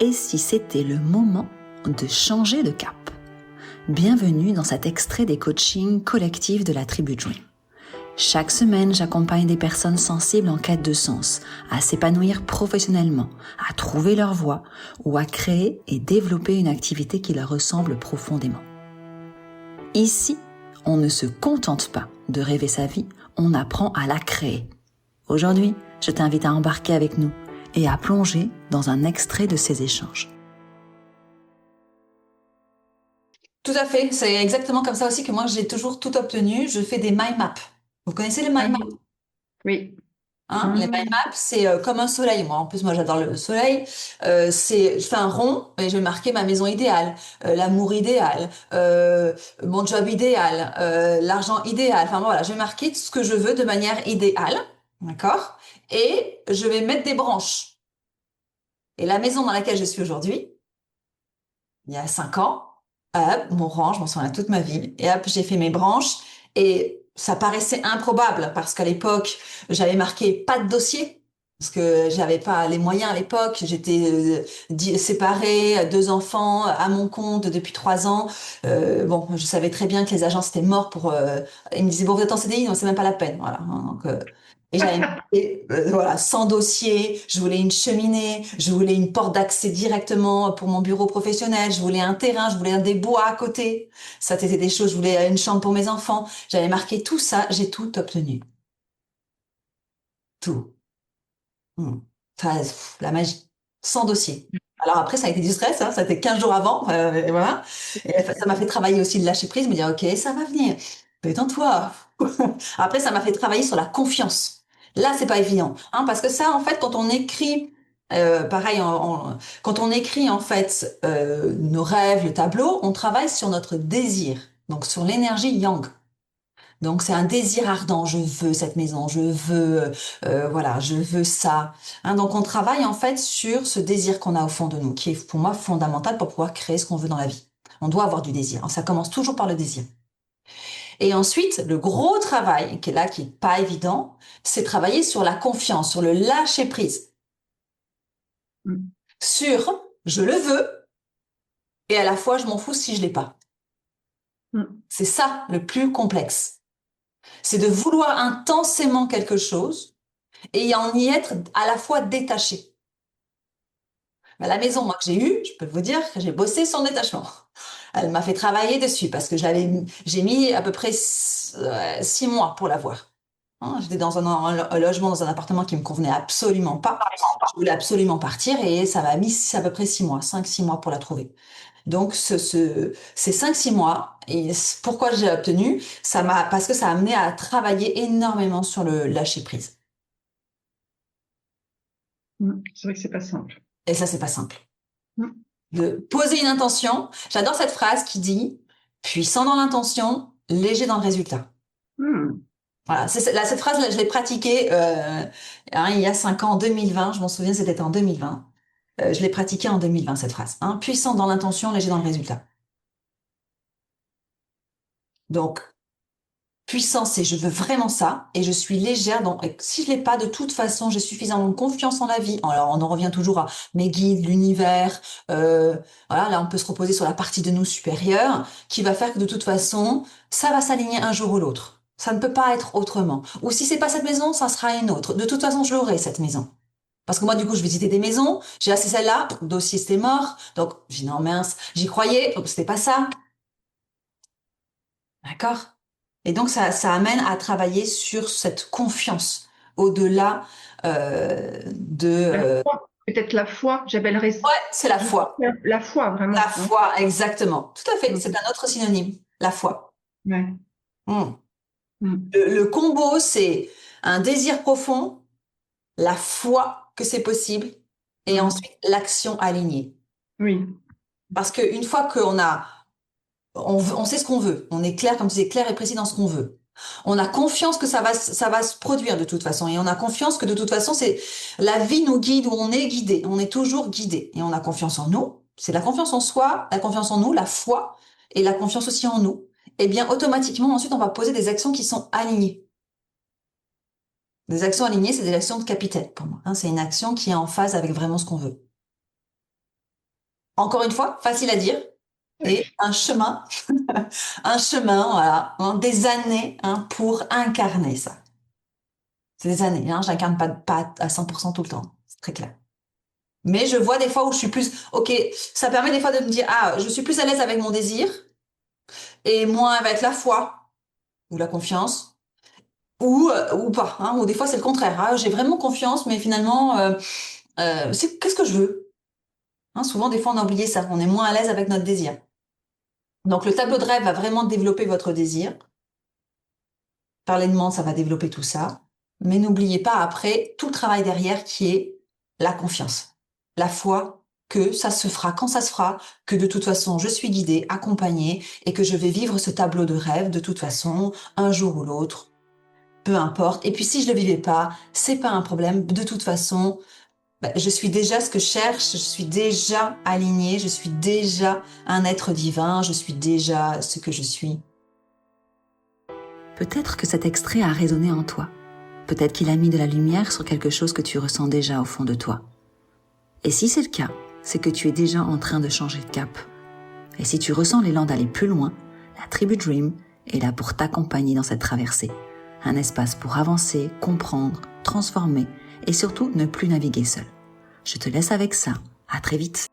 Et si c'était le moment de changer de cap? Bienvenue dans cet extrait des coachings collectifs de la tribu Dream. Chaque semaine, j'accompagne des personnes sensibles en quête de sens, à s'épanouir professionnellement, à trouver leur voie ou à créer et développer une activité qui leur ressemble profondément. Ici, on ne se contente pas de rêver sa vie, on apprend à la créer. Aujourd'hui, je t'invite à embarquer avec nous et à plonger dans un extrait de ces échanges. Tout à fait, c'est exactement comme ça aussi que moi j'ai toujours tout obtenu. Je fais des mind maps. Vous connaissez les mind maps? Oui. Les mind maps, c'est comme un soleil. Moi, en plus, moi j'adore le soleil. Je fais un rond et je vais marquer ma maison idéale, l'amour idéal, mon job idéal, l'argent idéal. Enfin bon, voilà, je vais marquer tout ce que je veux de manière idéale, d'accord? Et je vais mettre des branches. Et la maison dans laquelle je suis aujourd'hui, il y a 5 ans, hop, mon rang, je m'en souviens toute ma vie, et hop, j'ai fait mes branches, et ça paraissait improbable, parce qu'à l'époque, j'avais marqué pas de dossier, parce que j'avais pas les moyens à l'époque, j'étais séparée, 2 enfants, à mon compte depuis 3 ans, bon, je savais très bien que les agences étaient morts ils me disaient, bon, vous êtes en CDI, non, c'est même pas la peine, voilà, hein, donc, et j'avais voilà, sans dossier, je voulais une cheminée, je voulais une porte d'accès directement pour mon bureau professionnel, je voulais un terrain, je voulais des bois à côté. Ça, c'était des choses, je voulais une chambre pour mes enfants. J'avais marqué tout ça, j'ai tout obtenu. Tout. Hmm. Ça, la magie. Sans dossier. Alors après, ça a été du stress, hein, ça a été 15 jours avant, et voilà. Et ça m'a fait travailler aussi de lâcher prise, me dire, ok, ça va venir. Détends-toi. Après, ça m'a fait travailler sur la confiance. Là, c'est pas évident, hein, parce que ça, en fait, quand on écrit, pareil, quand on écrit en fait nos rêves, le tableau, on travaille sur notre désir, donc sur l'énergie yang. Donc c'est un désir ardent. Je veux cette maison, je veux, voilà, je veux ça. Hein, donc on travaille en fait sur ce désir qu'on a au fond de nous, qui est pour moi fondamental pour pouvoir créer ce qu'on veut dans la vie. On doit avoir du désir. Ça commence toujours par le désir. Et ensuite, le gros travail, qui est là, qui est pas évident, c'est travailler sur la confiance, sur le lâcher prise. Sur je le veux et à la fois je m'en fous si je l'ai pas. C'est ça le plus complexe. C'est de vouloir intensément quelque chose et en y être à la fois détaché. La maison, moi, que j'ai eue, je peux vous dire que j'ai bossé son détachement. Elle m'a fait travailler dessus parce que j'ai mis à peu près 6 mois pour l'avoir. Hein, j'étais dans un logement, dans un appartement qui me convenait absolument pas. Je voulais absolument partir et ça m'a mis à peu près 6 mois, 5-6 mois pour la trouver. Donc, ces 5-6 mois, et pourquoi j'ai obtenu, parce que ça a amené à travailler énormément sur le lâcher prise. C'est vrai que c'est pas simple. Et ça, c'est pas simple. De poser une intention. J'adore cette phrase qui dit puissant dans l'intention, léger dans le résultat. Voilà, cette phrase, là, je l'ai pratiquée il y a 5 ans, en 2020. Je m'en souviens, c'était en 2020. Je l'ai pratiquée en 2020, cette phrase. Hein, puissant dans l'intention, léger dans le résultat. Donc, puissance, c'est je veux vraiment ça et je suis légère. Et si je l'ai pas, de toute façon, j'ai suffisamment de confiance en la vie. Alors, on en revient toujours à mes guides, l'univers. Voilà, là, on peut se reposer sur la partie de nous supérieure qui va faire que de toute façon, ça va s'aligner un jour ou l'autre. Ça ne peut pas être autrement. Ou si c'est pas cette maison, ça sera une autre. De toute façon, je l'aurai, cette maison. Parce que moi, du coup, je visitais des maisons. J'ai assez celle-là. Le dossier, c'était mort. Donc, j'ai dit non, mince. J'y croyais. Donc, c'était pas ça. D'accord? Et donc, ça amène à travailler sur cette confiance au-delà de... Peut-être la foi, j'appellerais ça. Ouais, c'est la foi. La foi, vraiment. La foi, exactement. Tout à fait, c'est un autre synonyme, la foi. Ouais. Mm. Le combo, c'est un désir profond, la foi que c'est possible, et ensuite l'action alignée. Oui. Parce qu'une fois on sait ce qu'on veut, on est clair, comme tu disais, clair et précis dans ce qu'on veut. On a confiance que ça va se produire de toute façon. Et on a confiance que de toute façon, la vie nous guide ou on est guidé. On est toujours guidé. Et on a confiance en nous. C'est la confiance en soi, la confiance en nous, la foi et la confiance aussi en nous. Et bien, automatiquement, ensuite, on va poser des actions qui sont alignées. Des actions alignées, c'est des actions de capitaine pour moi. Hein. C'est une action qui est en phase avec vraiment ce qu'on veut. Encore une fois, facile à dire, Oui. et un chemin, un chemin, voilà, hein, des années hein, pour incarner ça. C'est des années, hein, j'incarne pas à 100% tout le temps, c'est très clair. Mais je vois des fois où je suis plus, ok, ça permet des fois de me dire, ah, je suis plus à l'aise avec mon désir et moins avec la foi ou la confiance ou pas, hein, ou des fois c'est le contraire. Ah, j'ai vraiment confiance, mais finalement, qu'est-ce que je veux? Hein, souvent, des fois, on a oublié ça, on est moins à l'aise avec notre désir. Donc, le tableau de rêve va vraiment développer votre désir. Par les demandes, ça va développer tout ça. Mais n'oubliez pas après tout le travail derrière qui est la confiance, la foi que ça se fera quand ça se fera, que de toute façon je suis guidée, accompagnée et que je vais vivre ce tableau de rêve de toute façon un jour ou l'autre, peu importe. Et puis si je le vivais pas, c'est pas un problème. De toute façon, je suis déjà ce que je cherche, je suis déjà alignée, je suis déjà un être divin, je suis déjà ce que je suis. Peut-être que cet extrait a résonné en toi. Peut-être qu'il a mis de la lumière sur quelque chose que tu ressens déjà au fond de toi. Et si c'est le cas, c'est que tu es déjà en train de changer de cap. Et si tu ressens l'élan d'aller plus loin, la tribu Dream est là pour t'accompagner dans cette traversée. Un espace pour avancer, comprendre, transformer et surtout ne plus naviguer seul. Je te laisse avec ça. À très vite.